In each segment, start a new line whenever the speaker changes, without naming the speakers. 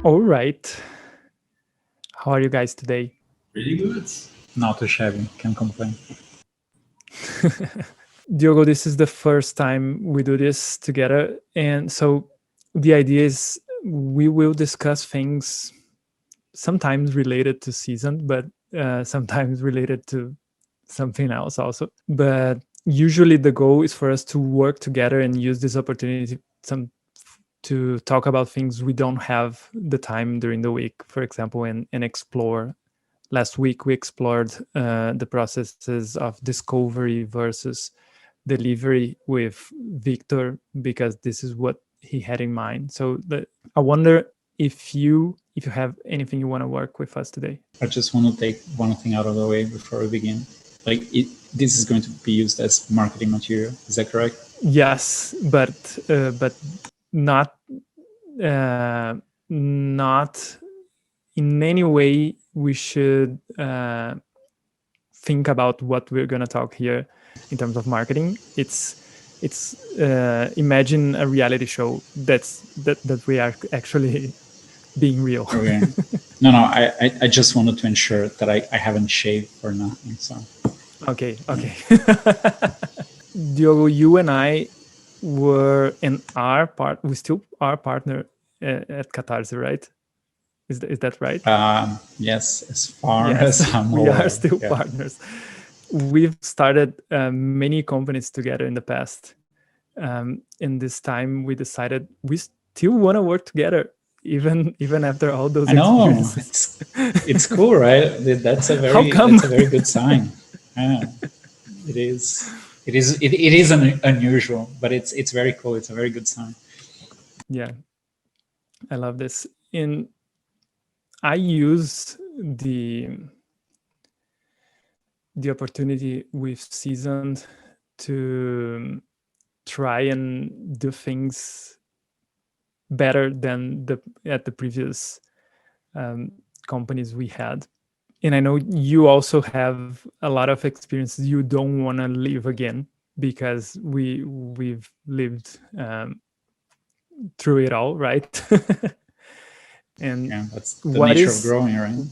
All right. How are you guys today?
Pretty good.
Not too shabby, can't complain.
Diogo, this is the first time we do this together. And so the idea is we will discuss things sometimes related to season, but sometimes related to something else also. But usually the goal is for us to work together and use this opportunity to talk about things we don't have the time during the week, for example, and explore. Last week we explored the processes of discovery versus delivery with Victor, because this is what he had in mind. So I wonder if you have anything you want to work with us today.
I just want to take one thing out of the way before we begin. This is going to be used as marketing material. Is that correct?
Yes, but not not in any way we should think about what we're going to talk here in terms of marketing. It's imagine a reality show that we are actually being real.
Okay. No, I just wanted to ensure that I haven't shaved for nothing. So.
Okay. Diogo, you and I were we still are partner at Catarse, right? Is that right?
Yes, as far as I'm aware.
We are still partners. We've started many companies together in the past. In this time, we decided we still want to work together, even after all those experiences.
It's cool, right? That's a very good sign. It is unusual, but it's very cool. It's a very good sign.
Yeah, I love this. I use the opportunity we've seasoned to try and do things better than at the previous companies we had. And I know you also have a lot of experiences you don't want to live again, because we've lived through it all, right?
And that's the nature of growing, right?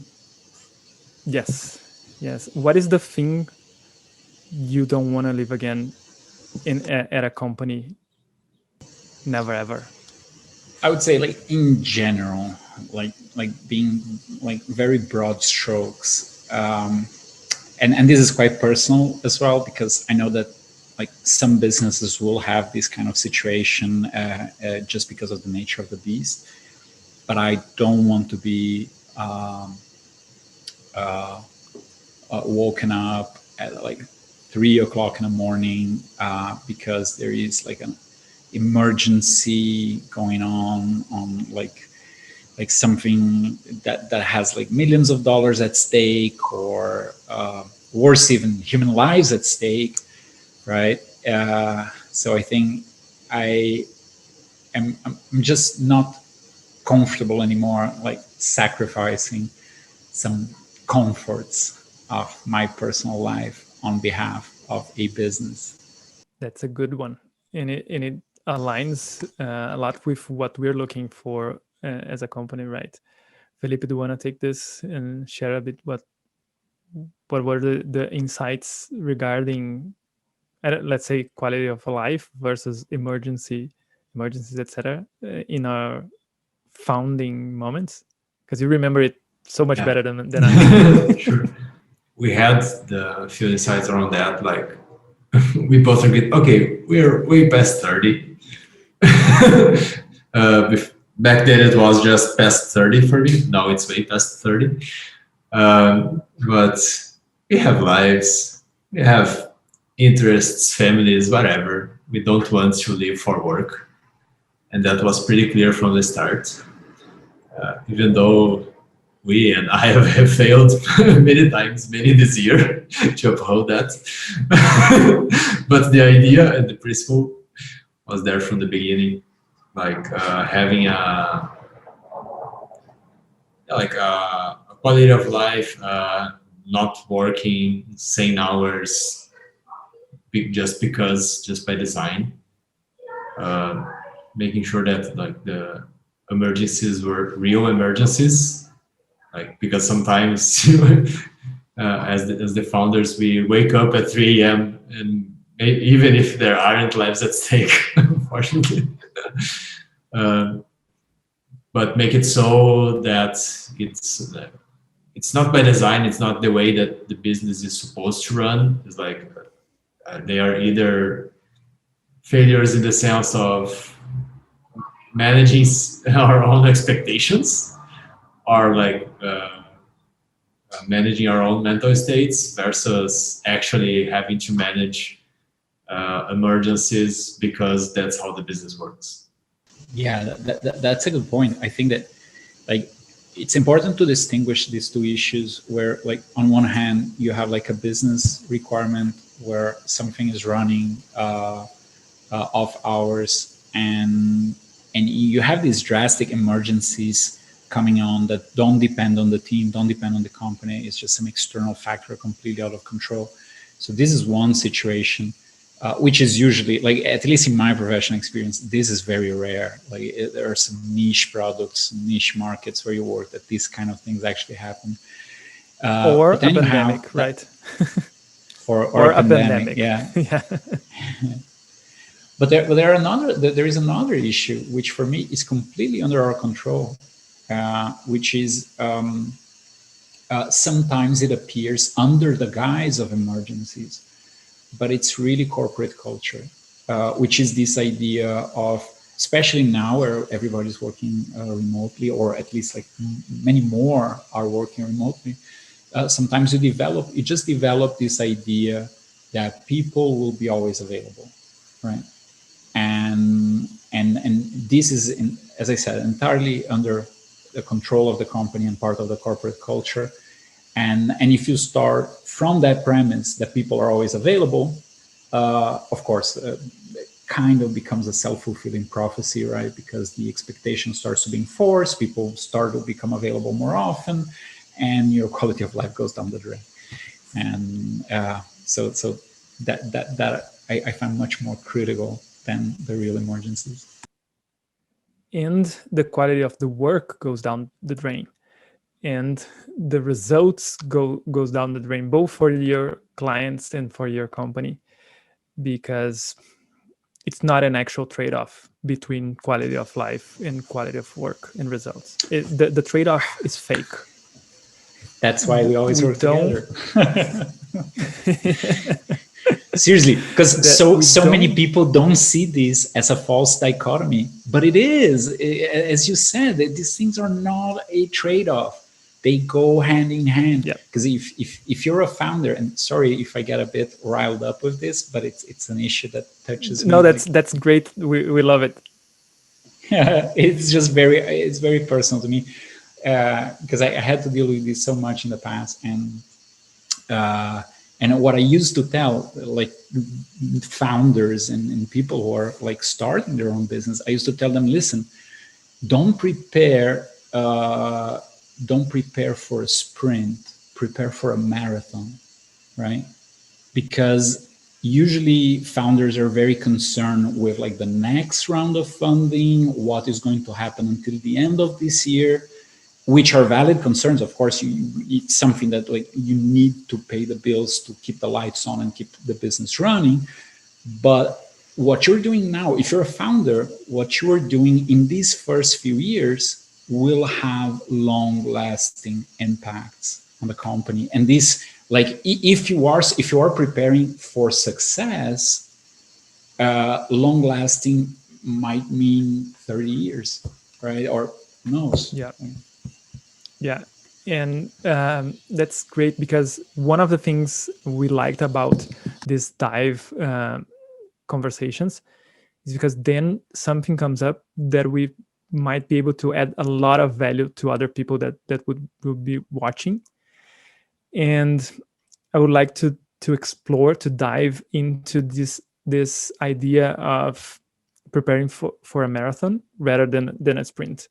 Yes. What is the thing you don't want to live again at a company? Never ever.
I would say, in general, being very broad strokes, and this is quite personal as well, because I know that some businesses will have this kind of situation just because of the nature of the beast. But I don't want to be woken up at 3 o'clock in the morning because there is an emergency going on something that has millions of dollars at stake, or worse, even human lives at stake, right? So I think I'm just not comfortable anymore sacrificing some comforts of my personal life on behalf of a business.
That's a good one, and it aligns a lot with what we're looking for as a company, right? Felipe, do you want to take this and share a bit what were the insights regarding, let's say, quality of life versus emergencies, etc., in our founding moments? Because you remember it so much better than I.
Sure. We had the few insights around that. We both agreed, okay, we're way past 30. Back then it was just past 30 for me. Now it's way past 30. But we have lives, we have interests, families, whatever. We don't want to live for work. And that was pretty clear from the start. Even though we and I have failed many times, many this year, to uphold that. But the idea and the principle was there from the beginning, having a quality of life, not working insane hours just by design, making sure that emergencies were real emergencies, like because sometimes as the founders we wake up at 3 a.m. and even if there aren't lives at stake, unfortunately. uh, but make it so that it's not by design. It's not the way that the business is supposed to run. It's like they are either failures in the sense of managing our own expectations, or like managing our own mental states versus actually having to manage emergencies because that's how the business works.
Yeah, that's a good point. I think that like it's important to distinguish these two issues where like on one hand you have like a business requirement where something is running off hours, and you have these drastic emergencies coming on that don't depend on the team, don't depend on the company. It's just some external factor completely out of control. So this is one situation, which is usually, like, at least in my professional experience, this is very rare. Like there are some niche products, niche markets where you work that these kind of things actually happen.
Or a
But then you have
pandemic, right?
or a pandemic, yeah.
Yeah.
But there is another issue which for me is completely under our control, which is sometimes it appears under the guise of emergencies, but it's really corporate culture, which is this idea of, especially now where everybody's working remotely, or at least like many more are working remotely. Sometimes you just develop this idea that people will be always available, right? And this is, as I said, entirely under the control of the company and part of the corporate culture. And if you start from that premise that people are always available, of course, it kind of becomes a self-fulfilling prophecy, right? Because the expectation starts to be enforced, people start to become available more often, and your quality of life goes down the drain. And so that I find much more critical than the real emergencies.
And the quality of the work goes down the drain, and the results goes down the drain, both for your clients and for your company, because it's not an actual trade-off between quality of life and quality of work and results. The trade-off is fake.
That's why we always work together. Seriously, because so many people don't see this as a false dichotomy, but it is. As you said, these things are not a trade-off. They go hand in hand. Because if you're a founder, and sorry if I get a bit riled up with this, but it's an issue that touches me.
No, that's great. We love it.
It's very personal to me, because I had to deal with this so much in the past, and what I used to tell like founders and people who are like starting their own business, I used to tell them, listen, don't prepare for a sprint, prepare for a marathon, right? Because usually founders are very concerned with like the next round of funding, what is going to happen until the end of this year, which are valid concerns. Of course, it's something that like you need to pay the bills to keep the lights on and keep the business running. But what you're doing now, if you're a founder, what you're doing in these first few years will have long-lasting impacts on the company. And this, like, if you are preparing for success, long-lasting might mean 30 years, right? Or who knows?
Yeah, and that's great, because one of the things we liked about this dive conversations is because then something comes up that we might be able to add a lot of value to other people that would be watching. And I would like to explore, to dive into this idea of preparing for a marathon rather than a sprint.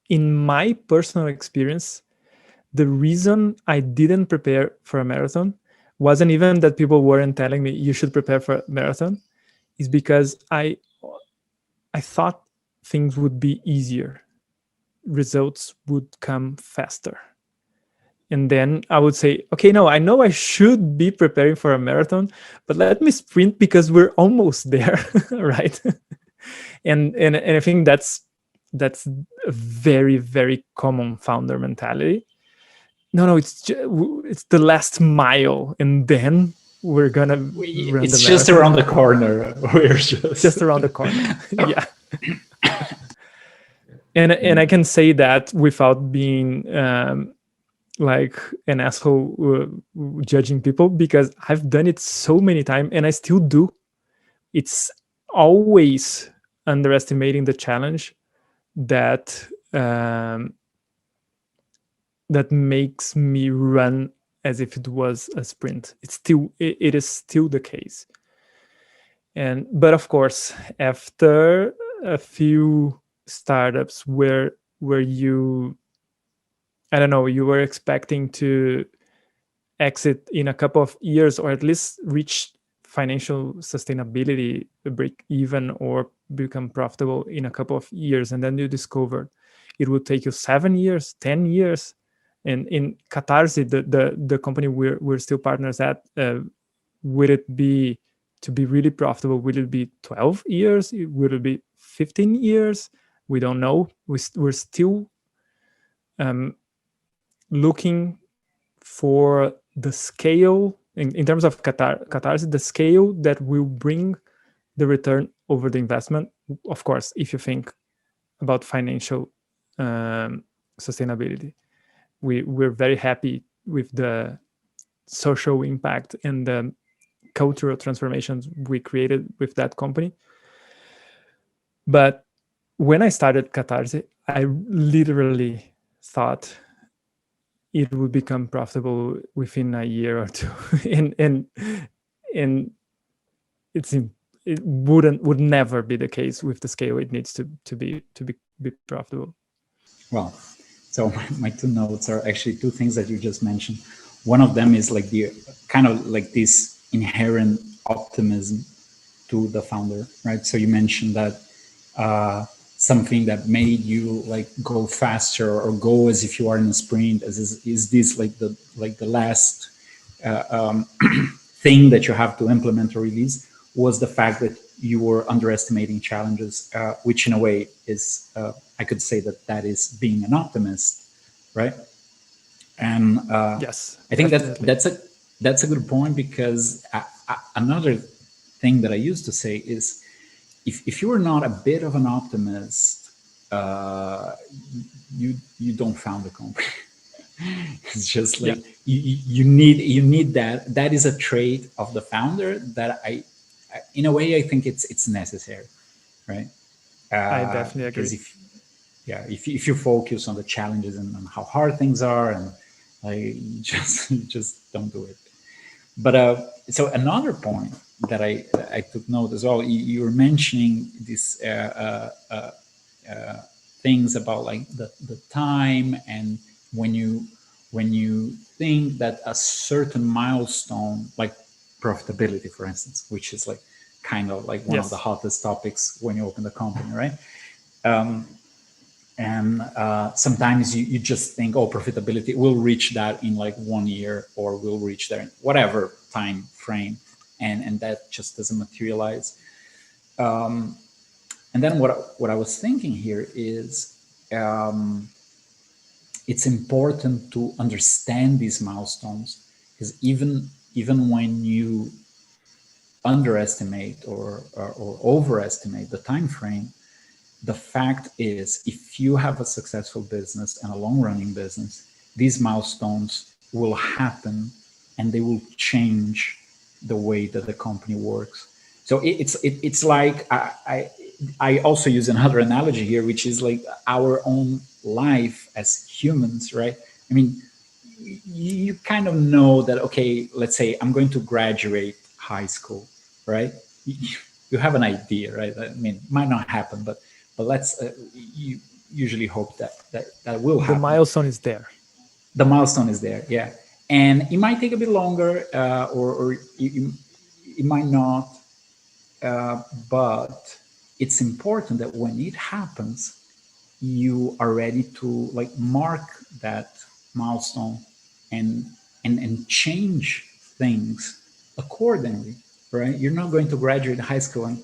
In my personal experience, the reason I didn't prepare for a marathon wasn't even that people weren't telling me you should prepare for a marathon, is because I thought things would be easier, results would come faster. And then I would say, okay, no, I know I should be preparing for a marathon, but let me sprint because we're almost there, right? And I think that's a very, very common founder mentality. No, it's the last mile, and then we're gonna run
It's
the
just
marathon.
around the corner. We're just
around the corner. Yeah. And I can say that without being like an asshole judging people, because I've done it so many times and I still do. It's always underestimating the challenge that that makes me run as if it was a sprint. It is still the case. But of course, after a few startups where you, I don't know, you were expecting to exit in a couple of years, or at least reach financial sustainability, break even, or become profitable in a couple of years, and then you discover it would take you 7 years, 10 years. And in Catarse, the company we're still partners at, would it be, to be really profitable, will it be 12 years? Will it be 15 years? We don't know. We're still looking for the scale, in terms of Catarse, the scale that will bring the return over the investment. Of course, if you think about financial sustainability, we're very happy with the social impact and the cultural transformations we created with that company. But when I started Catarse, I literally thought it would become profitable within a year or two, and it would never be the case with the scale it needs to be profitable.
Well, so my two notes are actually two things that you just mentioned. One of them is like the kind of like this inherent optimism to the founder, right? So you mentioned that something that made you like go faster or go as if you are in a sprint, is this like the last thing that you have to implement or release, was the fact that you were underestimating challenges, which in a way is, I could say that is being an optimist, right? And
yes,
I think
definitely.
that's a good point, because another thing that I used to say is, if you are not a bit of an optimist, you don't found the company. It's just like you need that is a trait of the founder that I in a way I think it's necessary, right?
I definitely agree.
Because if you focus on the challenges and on how hard things are, and like you just don't do it. But so another point that I took note as well, you were mentioning these things about like the time, and when you think that a certain milestone, like profitability, for instance, which is like kind of like one of the hottest topics when you open the company, right? And sometimes you just think, oh, profitability, we'll reach that in like 1 year, or we'll reach there in whatever time frame, and that just doesn't materialize. And then what I was thinking here is, it's important to understand these milestones, because even when you underestimate or overestimate the time frame, the fact is, if you have a successful business and a long-running business, these milestones will happen, and they will change the way that the company works. So it's like, I also use another analogy here, which is like our own life as humans, right? I mean, you kind of know that, okay, let's say I'm going to graduate high school, right? You have an idea, right? I mean, it might not happen, but let's you usually hope that will happen.
The milestone is there.
The milestone is there, yeah. And it might take a bit longer, or it might not, but it's important that when it happens, you are ready to like mark that milestone and and change things accordingly, right? You're not going to graduate high school and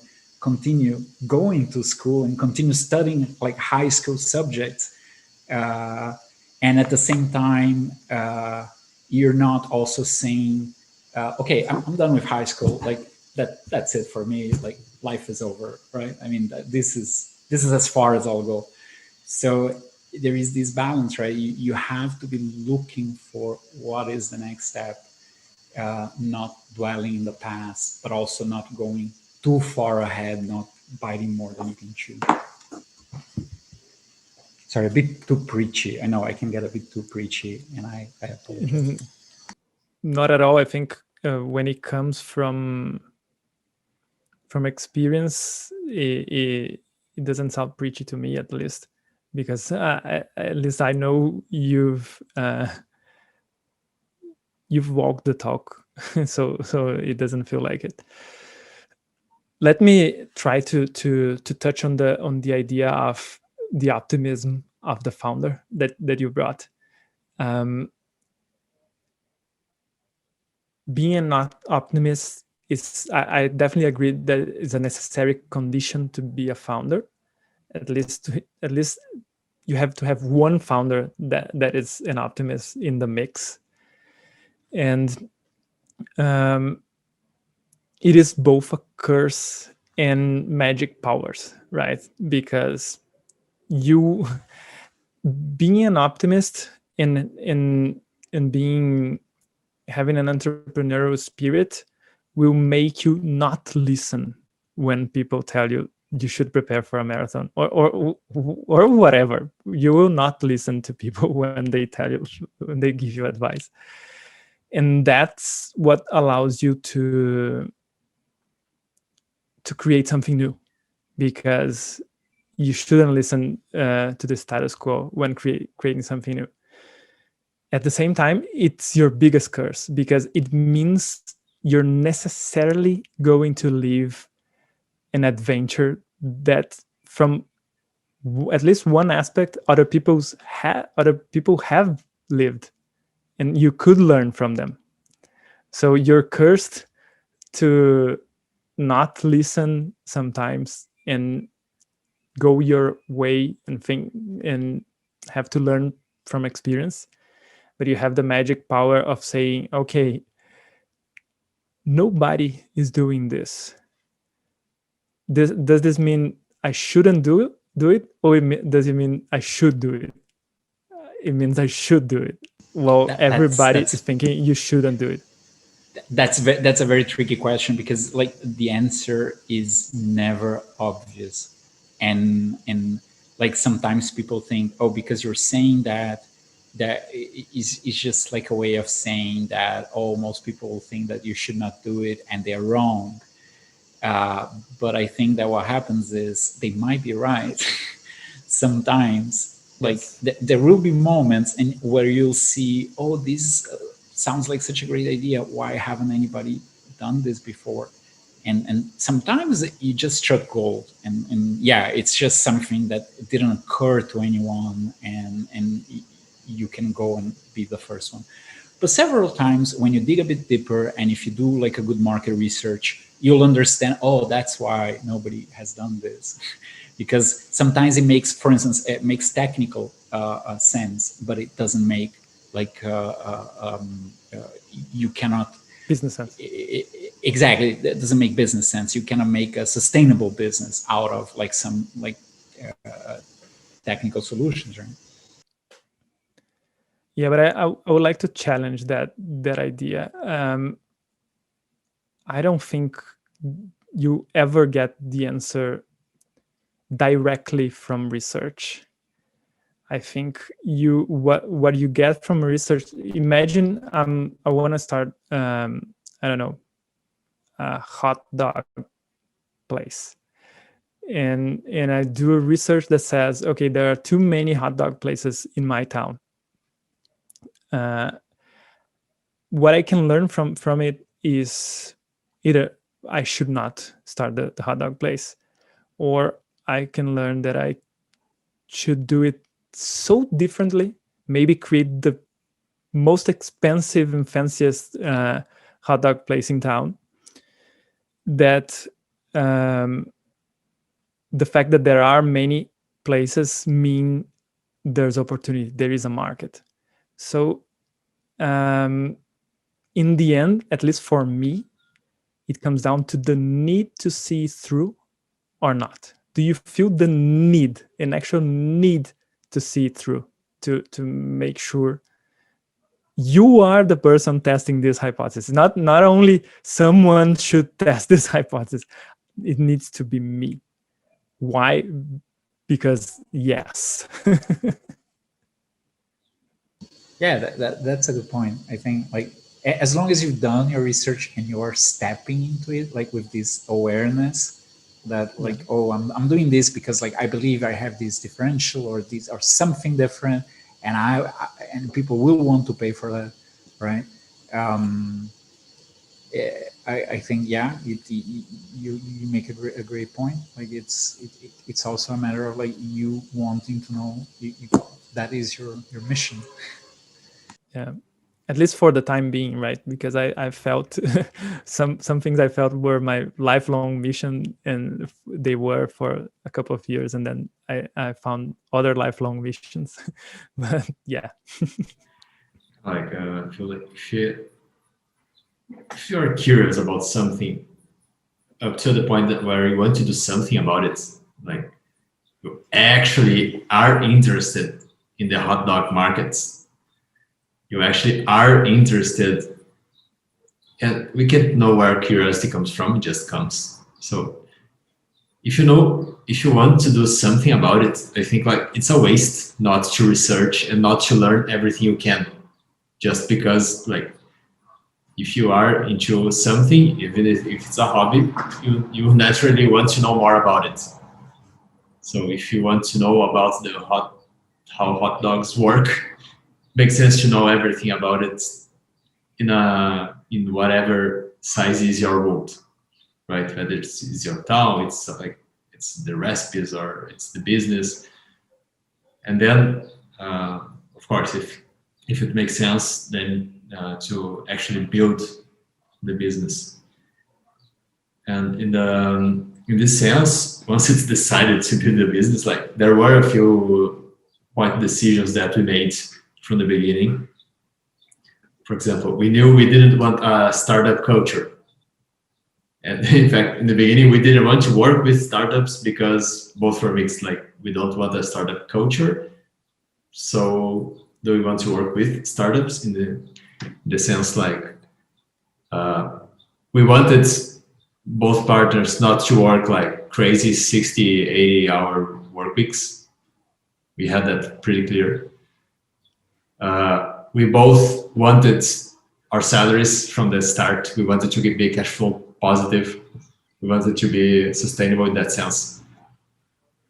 continue going to school and continue studying like high school subjects, uh, and at the same time, you're not also saying, okay, I'm done with high school, like that's it for me, like life is over, right? I mean, this is as far as I'll go. So there is this balance, right? You have to be looking for what is the next step, not dwelling in the past, but also not going too far ahead, not biting more than you can chew. Sorry, a bit too preachy. I know I can get a bit too preachy, and I apologize.
Not at all. I think when it comes from experience, it doesn't sound preachy to me, at least, because at least I know you've walked the talk, so it doesn't feel like it. Let me try to touch on the idea of the optimism of the founder that you brought. Um, being an optimist is, I definitely agree that is a necessary condition to be a founder. At least you have to have one founder that is an optimist in the mix. And it is both a curse and magic powers, right? Because you being an optimist and being having an entrepreneurial spirit will make you not listen when people tell you you should prepare for a marathon or whatever. You will not listen to people when they tell you, when they give you advice. And that's what allows you to create something new, because you shouldn't listen to the status quo when creating something new. At the same time, it's your biggest curse, because it means you're necessarily going to live an adventure that, from at least one aspect, other people have lived, and you could learn from them. So you're cursed to not listen sometimes and go your way and think and have to learn from experience. But you have the magic power of saying, okay, nobody is doing this. Does this mean I shouldn't do it, or does it mean I should do it? It means I should do it. Well, everybody is thinking you shouldn't do it.
That's a very tricky question, because like the answer is never obvious, and like sometimes people think, oh, because you're saying that is just like a way of saying that, oh, most people think that you should not do it and they're wrong. But I think that what happens is they might be right. Sometimes, like there will be moments and where you'll see, oh, this sounds like such a great idea. Why haven't anybody done this before? And sometimes you just struck gold, and yeah, it's just something that didn't occur to anyone, and you can go and be the first one. But several times when you dig a bit deeper, and if you do like a good market research, you'll understand, oh, that's why nobody has done this. Because sometimes it makes, for instance, it makes technical sense, but it doesn't make like you cannot
business sense.
Exactly, that doesn't make business sense. You cannot make a sustainable business out of like some like technical solutions, right?
Yeah, but I would like to challenge that idea. I don't think you ever get the answer directly from research. I think what you get from research. Imagine I want to start I don't know, a hot dog place, and I do a research that says, okay, there are too many hot dog places in my town. What I can learn from it is either I should not start the hot dog place, or I can learn that I should do it so differently, maybe create the most expensive and fanciest hot dog place in town, that the fact that there are many places mean there's opportunity, there is a market. So in the end, at least for me, it comes down to the need to see through or not. Do you feel the need, an actual need to see it through, to make sure you are the person testing this hypothesis? Not only someone should test this hypothesis, it needs to be me. Why? Because yes.
Yeah, that's a good point. I think like as long as you've done your research and you're stepping into it like with this awareness that like, oh, I'm doing this because like I believe I have this differential or this or something different, and and people will want to pay for that, right? Um, I think yeah, you make a great point. Like it's also a matter of like you wanting to know that is your mission.
Yeah, at least for the time being, right? Because I felt some things I felt were my lifelong mission, and they were for a couple of years, and then I found other lifelong missions. But yeah.
Like I feel like if you're curious about something up to the point that where you want to do something about it, like you actually are interested in the hot dog markets, you actually are interested, and we can't know where curiosity comes from, it just comes. So if you want to do something about it, I think like it's a waste not to research and not to learn everything you can, just because like if you are into something, even if it's a hobby, you naturally want to know more about it. So if you want to know about how hot dogs work, makes sense to know everything about it in whatever size is your world, right? Whether it's your town, it's like it's the recipes or it's the business, and then of course if it makes sense, then to actually build the business. And in this sense, once it's decided to build the business, like there were a few point decisions that we made from the beginning. For example, we knew we didn't want a startup culture. And in fact, in the beginning, we didn't want to work with startups because both were mixed. Like, we don't want a startup culture. So, do we want to work with startups in the sense like we wanted both partners not to work like crazy 60, 80-hour work weeks. We had that pretty clear. We both wanted our salaries from the start. We wanted to be cash flow positive. We wanted to be sustainable in that sense.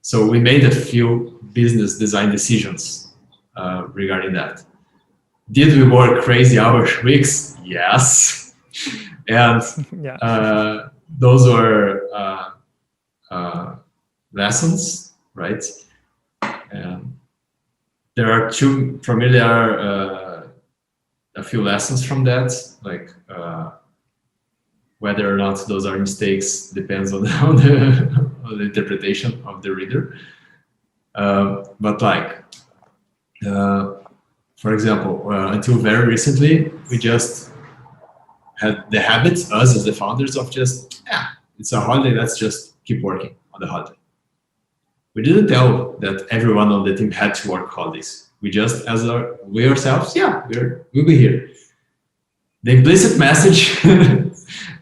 So we made a few business design decisions regarding that. Did we work crazy hour weeks? Yes. And
Yeah.
those were lessons, right? And there are two, for me, there are a few lessons from that, like whether or not those are mistakes depends on on the interpretation of the reader. But like, for example, until very recently, we just had the habit, us as the founders, of just, yeah, it's a holiday, let's just keep working on the holiday. We didn't tell that everyone on the team had to work holidays. We just, we ourselves, yeah, we'll be here. The implicit message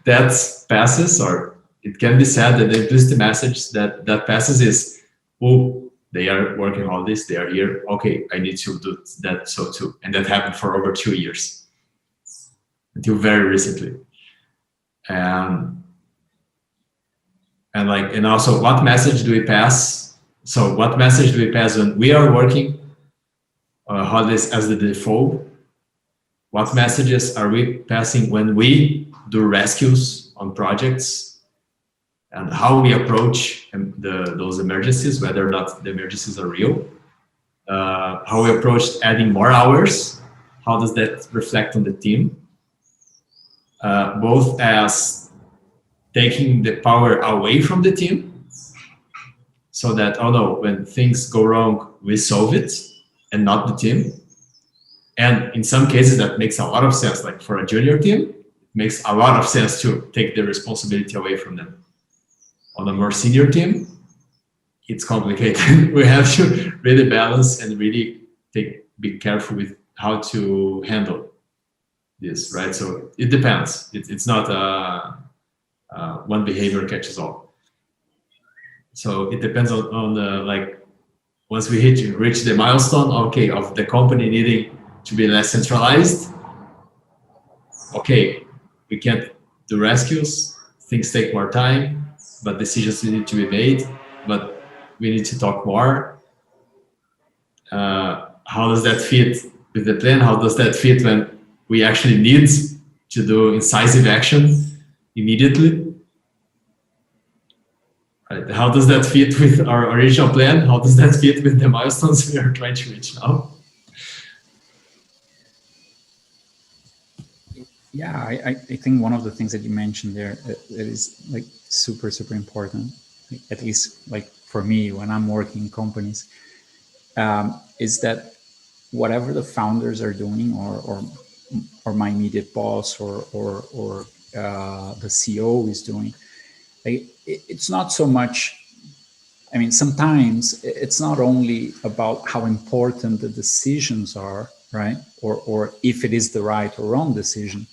that passes, or it can be said that the implicit message that passes is, oh, they are working holidays, they are here. Okay, I need to do that so too. And that happened for over 2 years until very recently. And also, what message do we pass? So what message do we pass when we are working holidays as the default? What messages are we passing when we do rescues on projects? and how we approach those emergencies, whether or not the emergencies are real, how we approach adding more hours, how does that reflect on the team, both as taking the power away from the team, so that, oh no, when things go wrong, we solve it and not the team. And in some cases, that makes a lot of sense. Like for a junior team, it makes a lot of sense to take the responsibility away from them. On a more senior team, it's complicated. We have to really balance and really be careful with how to handle this, right? So it depends. It's not one behavior catches all. So it depends on the, like, once we reach the milestone, okay, of the company needing to be less centralized. Okay, we can't do rescues. Things take more time, but decisions need to be made. But we need to talk more. How does that fit with the plan? How does that fit when we actually need to do incisive action immediately? Right. How does that fit with our original plan? How does that fit with the milestones we are trying to reach now?
Yeah, I think one of the things that you mentioned there that is like super important, at least like for me when I'm working in companies, is that whatever the founders are doing, or my immediate boss, or the CEO is doing, like, it's not so much. I mean, sometimes it's not only about how important the decisions are, right? Or if it is the right or wrong decision,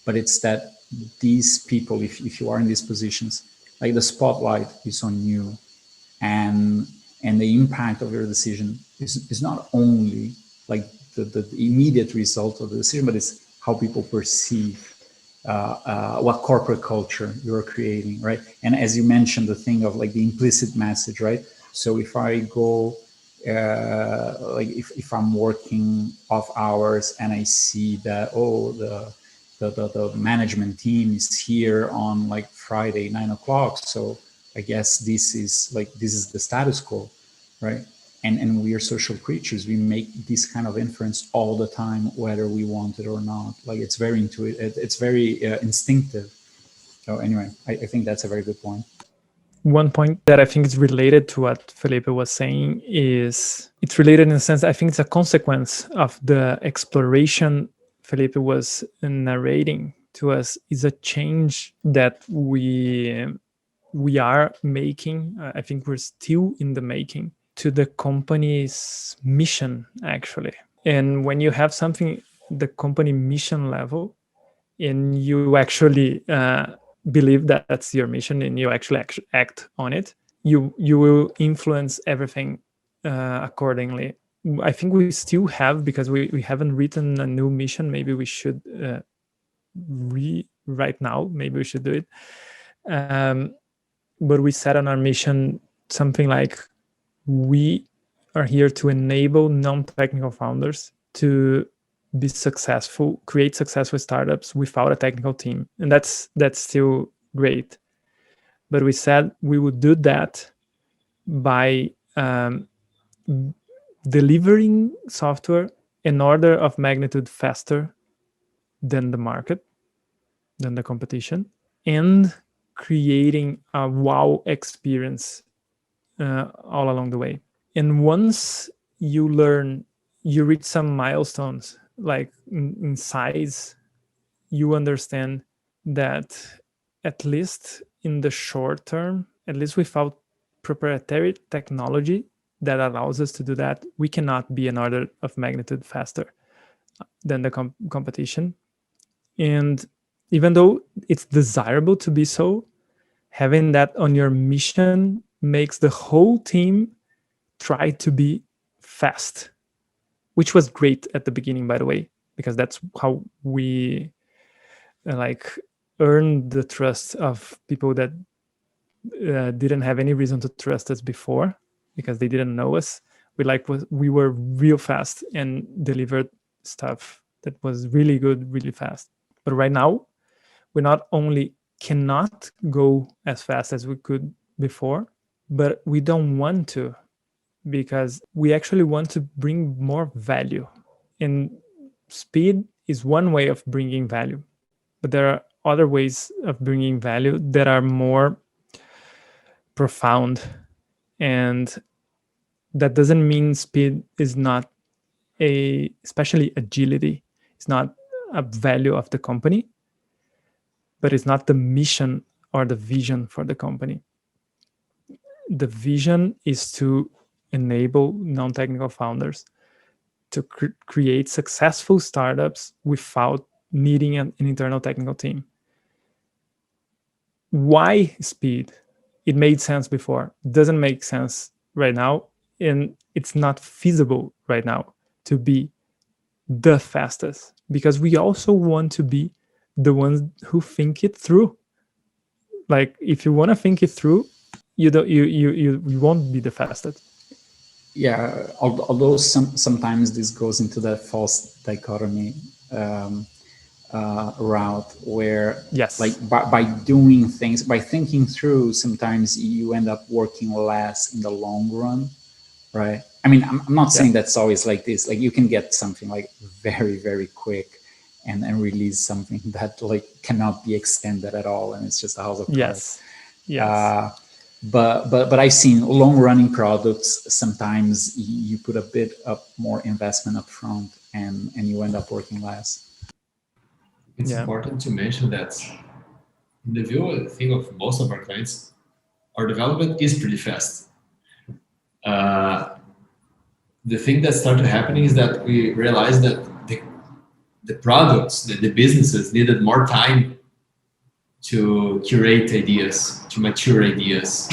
but it's that these people, if you are in these positions, like the spotlight is on you, and the impact of your decision is not only like the immediate result of the decision, but it's how people perceive what corporate culture you're creating, right? And as you mentioned, the thing of like the implicit message, right? So if I go, like if I'm working off hours and I see that, oh, the management team is here on like Friday 9 o'clock, so I guess this is the status quo, right? And we are social creatures. We make this kind of inference all the time, whether we want it or not. Like it's very intuitive. It's very instinctive. So anyway, I think that's a very good point.
One point that I think is related to what Felipe was saying is it's related in a sense. I think it's a consequence of the exploration Felipe was narrating to us. Is a change that we are making. I think we're still in the making, to the company's mission, actually. And when you have something the company mission level, and you actually believe that that's your mission, and you actually act on it, you will influence everything accordingly. I think we still have, because we haven't written a new mission. Maybe we should right now. Maybe we should do it. But we set on our mission something like, we are here to enable non-technical founders to be successful, create successful startups without a technical team. And that's still great. But we said we would do that by delivering software an order of magnitude faster than the market, than the competition, and creating a wow experience all along the way. And once you reach some milestones, like in size, you understand that at least in the short term, at least without proprietary technology that allows us to do that, we cannot be an order of magnitude faster than the competition. And even though it's desirable to be so, having that on your mission makes the whole team try to be fast, which was great at the beginning, by the way, because that's how we like earned the trust of people that didn't have any reason to trust us before, because they didn't know us. We were real fast and delivered stuff that was really good, really fast. But right now, we're not only cannot go as fast as we could before, but we don't want to, because we actually want to bring more value. And speed is one way of bringing value, but there are other ways of bringing value that are more profound. And that doesn't mean speed is not especially agility, it's not a value of the company, but it's not the mission or the vision for the company. The vision is to enable non-technical founders to create successful startups without needing an internal technical team. Why speed? It made sense before. It doesn't make sense right now, and it's not feasible right now to be the fastest, because we also want to be the ones who think it through. Like, if you want to think it through, you won't be the fastest.
Yeah, although sometimes this goes into that false dichotomy route where,
yes,
like by doing things, by thinking through, sometimes you end up working less in the long run, right? I mean, I'm not saying that's always like this. Like, you can get something like very, very quick and release something that like cannot be extended at all, and it's just a house of cards.
Yes.
But I've seen long running products. Sometimes you put a bit of more investment up front, and you end up working less.
It's important to mention that in the view, I think, of most of our clients, our development is pretty fast. The thing that started happening is that we realized that the products, the businesses needed more time to curate ideas, to mature ideas.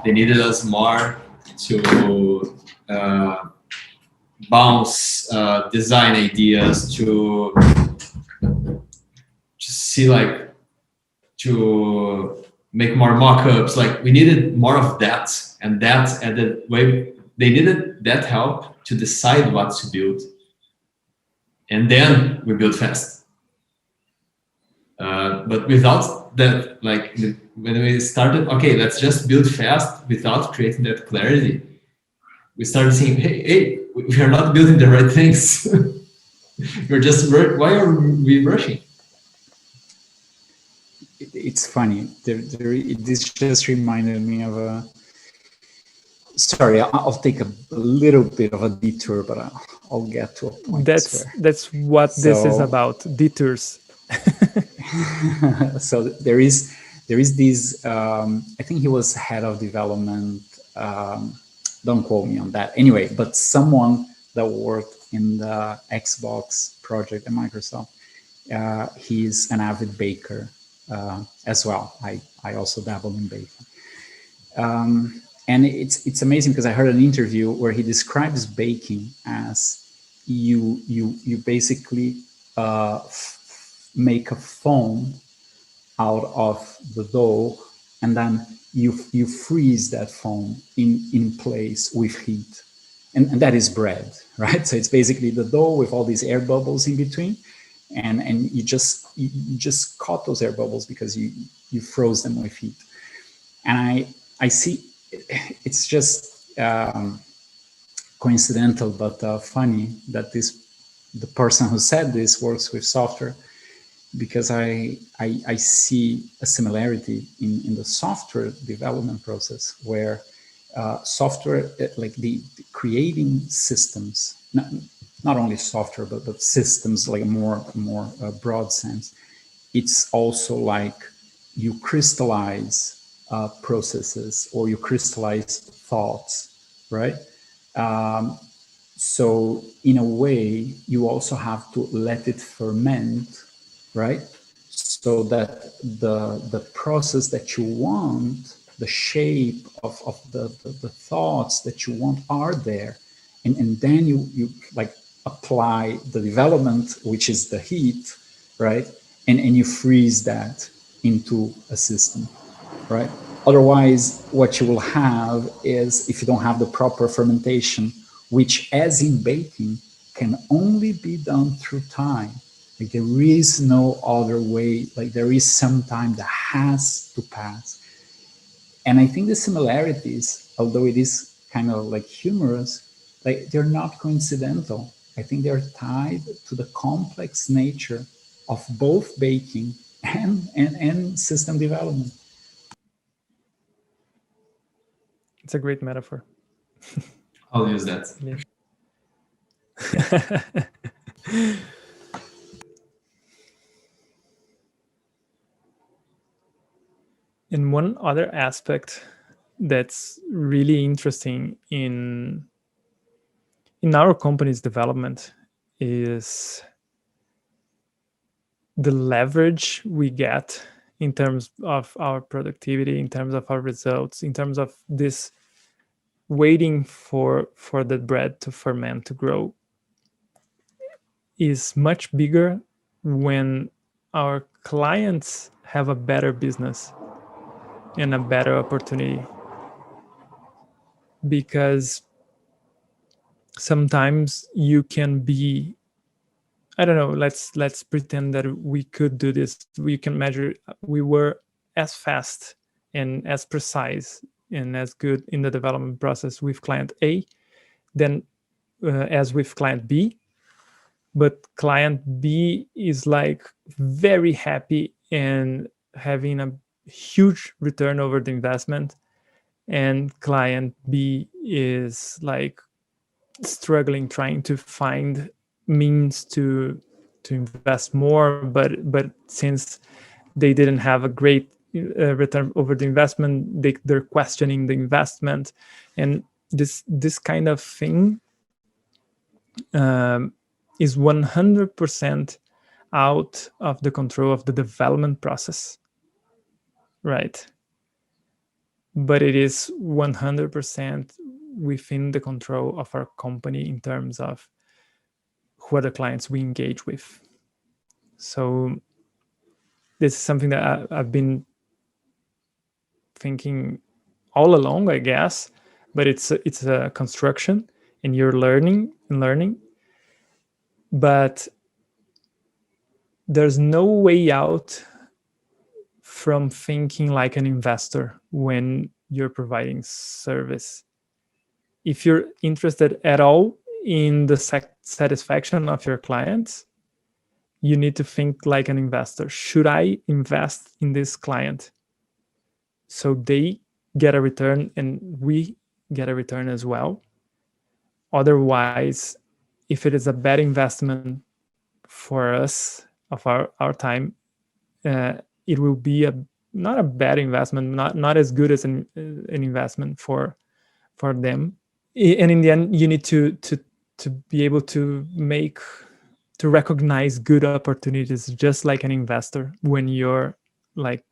They needed us more to bounce design ideas, to see, like, to make more mock-ups. Like, we needed more of that, and the way they needed that help to decide what to build, and then we build fast. But without that, like, when we started, okay, let's just build fast without creating that clarity, we started saying, hey, we are not building the right things. We're just, why are we rushing?
It's funny. This just reminded me of a. Sorry, I'll take a little bit of a detour, but I'll get to a point.
That's what this is about, detours.
So there is this. I think he was head of development. Don't quote me on that. Anyway, but someone that worked in the Xbox project at Microsoft. He's an avid baker as well. I also dabble in baking. And it's amazing because I heard an interview where he describes baking as you basically make a foam out of the dough, and then you freeze that foam in place with heat, and that is bread, right? So it's basically the dough with all these air bubbles in between, and you just caught those air bubbles because you froze them with heat. And I see. It's just coincidental, but funny that the person who said this works with software, because I see a similarity in the software development process where software, like the creating systems, not only software but systems, like a more broad sense. It's also like you crystallize processes, or you crystallize thoughts, right? So in a way, you also have to let it ferment, right? So that the process that you want, the shape of the thoughts that you want are there, and then you like apply the development, which is the heat, right? And you freeze that into a system. Right? Otherwise, what you will have is, if you don't have the proper fermentation, which, as in baking, can only be done through time, Like there is no other way. Like there is some time that has to pass. And I think the similarities, although it is kind of like humorous, like they're not coincidental. I think they're tied to the complex nature of both baking and system development.
It's a great metaphor.
I'll use that.
Yeah. And one other aspect that's really interesting in our company's development is the leverage we get in terms of our productivity, in terms of our results, in terms of this waiting for the bread to ferment, to grow, is much bigger when our clients have a better business and a better opportunity. Because sometimes you can be, I don't know, let's pretend that we could do this. We can measure, we were as fast and as precise and as good in the development process with client A than as with client B. But client B is like very happy and having a huge return over the investment, and client B is like struggling, trying to find means to invest more, but since they didn't have a great return over the investment, they're questioning the investment. And this kind of thing is 100% out of the control of the development process, right? But it is 100% within the control of our company in terms of who are the clients we engage with. So this is something that I've been thinking all along, I guess, but it's a construction, and you're learning and learning. But there's no way out from thinking like an investor when you're providing service. If you're interested at all in the satisfaction of your clients, you need to think like an investor. Should I invest in this client so they get a return and we get a return as well? Otherwise, if it is a bad investment for us of our time, it will be not a bad investment, not as good as an investment for them. And in the end, you need to be able to recognize good opportunities, just like an investor when you're like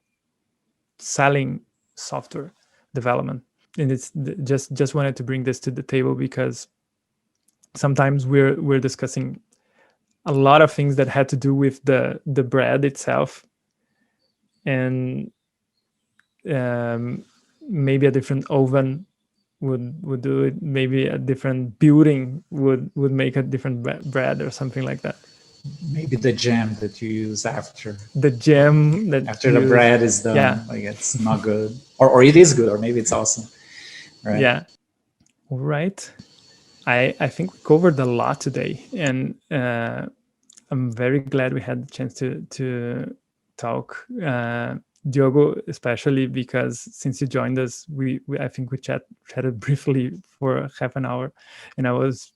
selling software development. And it's just wanted to bring this to the table because sometimes we're discussing a lot of things that had to do with the bread itself, and maybe a different oven would do it. Maybe a different building would make a different bread or something like that.
Maybe the jam that you use after
The jam that
after the bread is done,
yeah,
like it's not good, or it is good, or maybe it's awesome, right?
Yeah. All right. I think we covered a lot today, and I'm very glad we had the chance to talk. Diogo, especially because since you joined us, we I think we chatted briefly for half an hour, and I was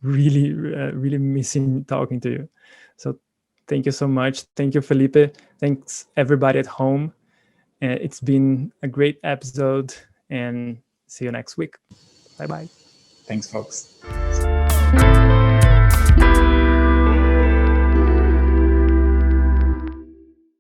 really really missing talking to you. So thank you so much. Thank you, Felipe. Thanks everybody at home. It's been a great episode, and see you next week. Bye bye.
Thanks, folks.